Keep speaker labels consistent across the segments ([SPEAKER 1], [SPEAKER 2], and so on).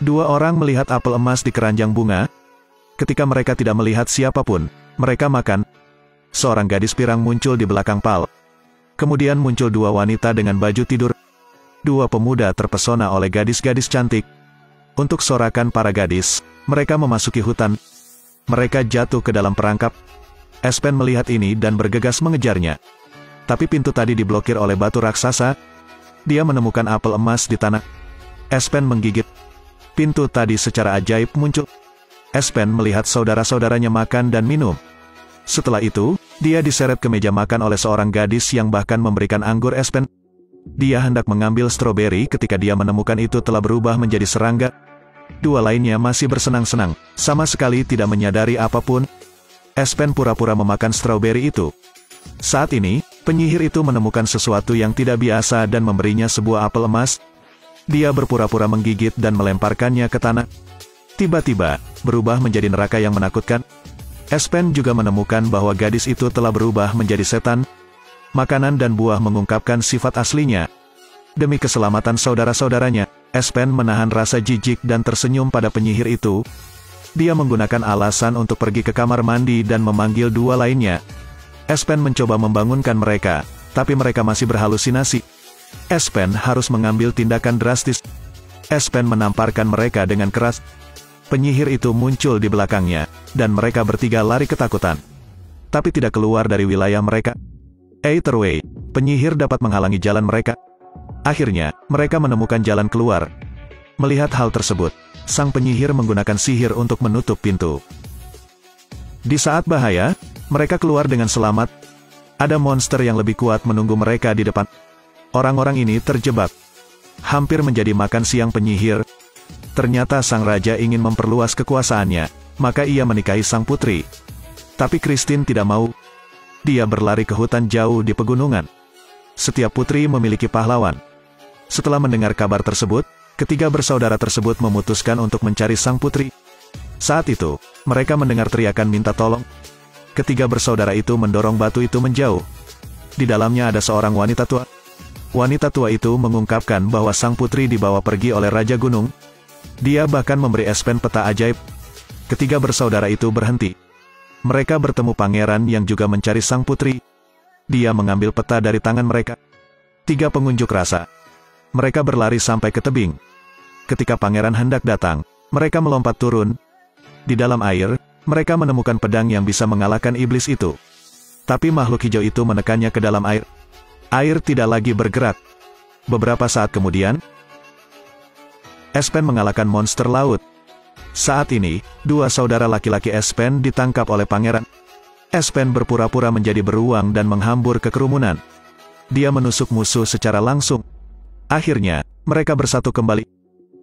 [SPEAKER 1] Dua orang melihat apel emas di keranjang bunga. Ketika mereka tidak melihat siapapun, mereka makan. Seorang gadis pirang muncul di belakang Pal. Kemudian muncul dua wanita dengan baju tidur. Dua pemuda terpesona oleh gadis-gadis cantik. Untuk sorakan para gadis, mereka memasuki hutan. Mereka jatuh ke dalam perangkap. Espen melihat ini dan bergegas mengejarnya. Tapi pintu tadi diblokir oleh batu raksasa. Dia menemukan apel emas di tanah. Espen menggigit. Pintu tadi secara ajaib muncul. Espen melihat saudara-saudaranya makan dan minum. Setelah itu, dia diseret ke meja makan oleh seorang gadis yang bahkan memberikan anggur Espen. Dia hendak mengambil stroberi ketika dia menemukan itu telah berubah menjadi serangga. Dua lainnya masih bersenang-senang, sama sekali tidak menyadari apapun. Espen pura-pura memakan stroberi itu. Saat ini, penyihir itu menemukan sesuatu yang tidak biasa dan memberinya sebuah apel emas. Dia berpura-pura menggigit dan melemparkannya ke tanah. Tiba-tiba, berubah menjadi neraka yang menakutkan. Espen juga menemukan bahwa gadis itu telah berubah menjadi setan. Makanan dan buah mengungkapkan sifat aslinya. Demi keselamatan saudara-saudaranya, Espen menahan rasa jijik dan tersenyum pada penyihir itu. Dia menggunakan alasan untuk pergi ke kamar mandi dan memanggil dua lainnya. Espen mencoba membangunkan mereka, tapi mereka masih berhalusinasi. Espen harus mengambil tindakan drastis. Espen menamparkan mereka dengan keras. Penyihir itu muncul di belakangnya, dan mereka bertiga lari ketakutan. Tapi tidak keluar dari wilayah mereka. Either way, penyihir dapat menghalangi jalan mereka. Akhirnya, mereka menemukan jalan keluar. Melihat hal tersebut, sang penyihir menggunakan sihir untuk menutup pintu. Di saat bahaya, mereka keluar dengan selamat. Ada monster yang lebih kuat menunggu mereka di depan. Orang-orang ini terjebak. Hampir menjadi makan siang penyihir. Ternyata sang raja ingin memperluas kekuasaannya, maka ia menikahi sang putri. Tapi Christine tidak mau. Dia berlari ke hutan jauh di pegunungan. Setiap putri memiliki pahlawan. Setelah mendengar kabar tersebut, ketiga bersaudara tersebut memutuskan untuk mencari sang putri. Saat itu, mereka mendengar teriakan minta tolong. Ketiga bersaudara itu mendorong batu itu menjauh. Di dalamnya ada seorang wanita tua. Wanita tua itu mengungkapkan bahwa sang putri dibawa pergi oleh Raja Gunung. Dia bahkan memberi Espen peta ajaib. Ketiga bersaudara itu berhenti. Mereka bertemu pangeran yang juga mencari sang putri. Dia mengambil peta dari tangan mereka. Tiga pengunjuk rasa. Mereka berlari sampai ke tebing. Ketika pangeran hendak datang, mereka melompat turun. Di dalam air, mereka menemukan pedang yang bisa mengalahkan iblis itu. Tapi makhluk hijau itu menekannya ke dalam air. Air tidak lagi bergerak. Beberapa saat kemudian, Espen mengalahkan monster laut. Saat ini, dua saudara laki-laki Espen ditangkap oleh pangeran. Espen berpura-pura menjadi beruang dan menghambur ke kerumunan. Dia menusuk musuh secara langsung. Akhirnya, mereka bersatu kembali.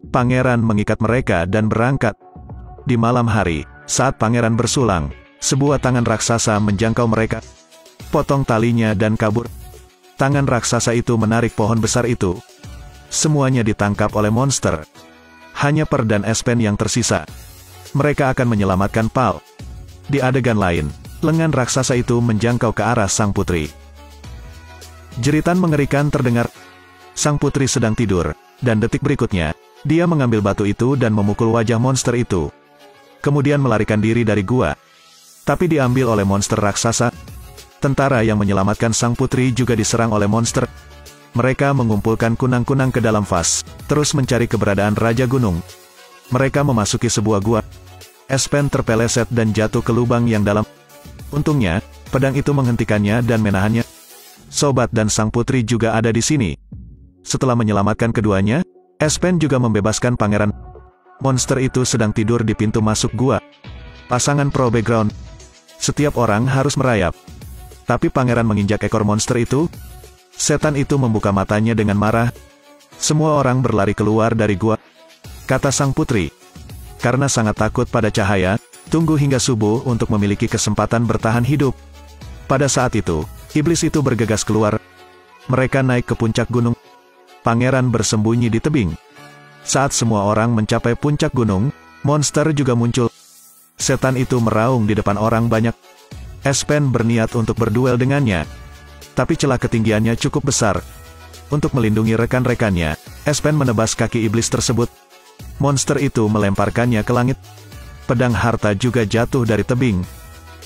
[SPEAKER 1] Pangeran mengikat mereka dan berangkat. Di malam hari, saat pangeran bersulang, sebuah tangan raksasa menjangkau mereka. Potong talinya dan kabur. Tangan raksasa itu menarik pohon besar itu. Semuanya ditangkap oleh monster. Hanya Per dan Espen yang tersisa. Mereka akan menyelamatkan Pal. Di adegan lain, lengan raksasa itu menjangkau ke arah sang putri. Jeritan mengerikan terdengar. Sang putri sedang tidur, dan detik berikutnya, dia mengambil batu itu dan memukul wajah monster itu. Kemudian melarikan diri dari gua. Tapi diambil oleh monster raksasa. Tentara yang menyelamatkan sang putri juga diserang oleh monster. Mereka mengumpulkan kunang-kunang ke dalam vas, terus mencari keberadaan Raja Gunung. Mereka memasuki sebuah gua. Espen terpeleset dan jatuh ke lubang yang dalam. Untungnya, pedang itu menghentikannya dan menahannya. Sobat dan sang putri juga ada di sini. Setelah menyelamatkan keduanya, Espen juga membebaskan pangeran. Monster itu sedang tidur di pintu masuk gua. Pasangan pro background. Setiap orang harus merayap. Tapi pangeran menginjak ekor monster itu. Setan itu membuka matanya dengan marah. Semua orang berlari keluar dari gua. Kata sang putri. Karena sangat takut pada cahaya, tunggu hingga subuh untuk memiliki kesempatan bertahan hidup. Pada saat itu, iblis itu bergegas keluar. Mereka naik ke puncak gunung. Pangeran bersembunyi di tebing. Saat semua orang mencapai puncak gunung, monster juga muncul. Setan itu meraung di depan orang banyak. Espen berniat untuk berduel dengannya. Tapi celah ketinggiannya cukup besar. Untuk melindungi rekan-rekannya, Espen menebas kaki iblis tersebut. Monster itu melemparkannya ke langit. Pedang harta juga jatuh dari tebing.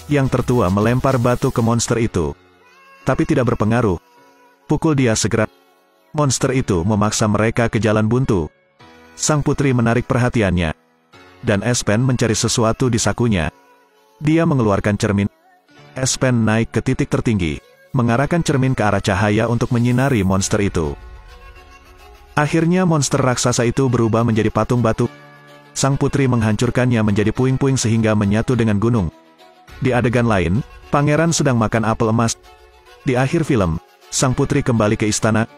[SPEAKER 1] Yang tertua melempar batu ke monster itu. Tapi tidak berpengaruh. Pukul dia segera. Monster itu memaksa mereka ke jalan buntu. Sang putri menarik perhatiannya. Dan Espen mencari sesuatu di sakunya. Dia mengeluarkan cermin. Espen naik ke titik tertinggi, mengarahkan cermin ke arah cahaya untuk menyinari monster itu. Akhirnya monster raksasa itu berubah menjadi patung batu. Sang putri menghancurkannya menjadi puing-puing sehingga menyatu dengan gunung. Di adegan lain, pangeran sedang makan apel emas. Di akhir film, sang putri kembali ke istana.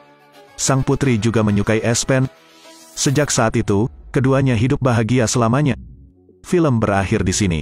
[SPEAKER 1] Sang putri juga menyukai Espen. Sejak saat itu, keduanya hidup bahagia selamanya. Film berakhir di sini.